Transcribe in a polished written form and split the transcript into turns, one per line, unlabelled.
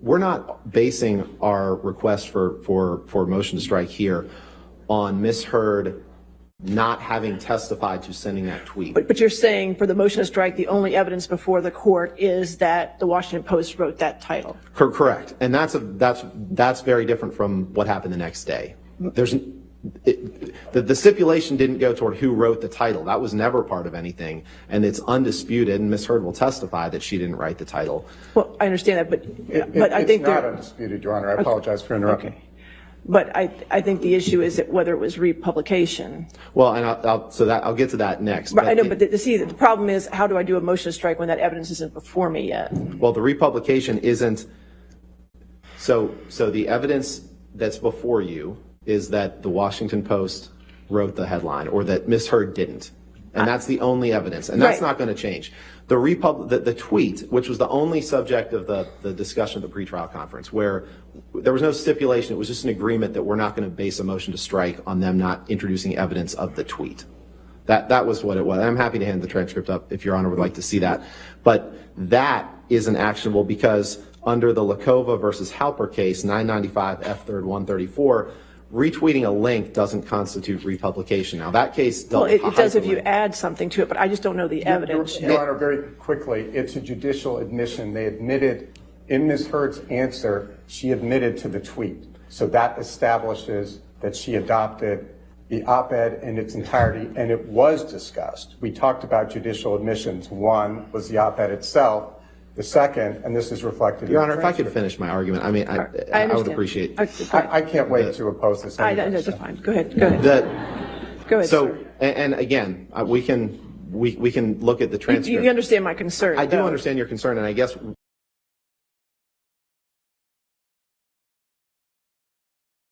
we're not basing our request for motion to strike here on Ms. Heard not having testified to sending that tweet.
But you're saying for the motion to strike, the only evidence before the court is that the Washington Post wrote that title.
Correct, and that's very different from what happened the next day. The stipulation didn't go toward who wrote the title. That was never part of anything, and it's undisputed. And Ms. Heard will testify that she didn't write the title.
Well, I understand that, but I think
it's not undisputed, Your Honor. I apologize for interrupting.
Okay. But I think the issue is that whether it was republication.
Well, and I'll get to that next.
But I know, but the problem is, how do I do a motion to strike when that evidence isn't before me yet?
Well, the republication isn't. So the evidence that's before you is that the Washington Post wrote the headline, or that Ms. Heard didn't, and that's the only evidence, and that's not going to change. The tweet, which was the only subject of the discussion of the pretrial conference, where there was no stipulation, it was just an agreement that we're not going to base a motion to strike on them not introducing evidence of the tweet. That was what it was. I'm happy to hand the transcript up if Your Honor would like to see that. But that isn't actionable because under the Lakova versus Halper case, 995 F3rd 134, retweeting a link doesn't constitute republication. Now, that case dealt with
Well, it does if you add something to it, but I just don't know the evidence.
Your Honor, very quickly, it's a judicial admission. They admitted in Ms. Heard's answer, she admitted to the tweet. So that establishes that she adopted the op-ed in its entirety, and it was discussed. We talked about judicial admissions. One was the op-ed itself. The second, and this is reflected
Your
in the
Honor, if I could finish my argument, I mean, I would appreciate.
I can't wait to oppose this.
That's fine. Go ahead. Go ahead.
So,
Sir.
and again, we can look at the transcript.
You understand my concern.
I do understand your concern, and I guess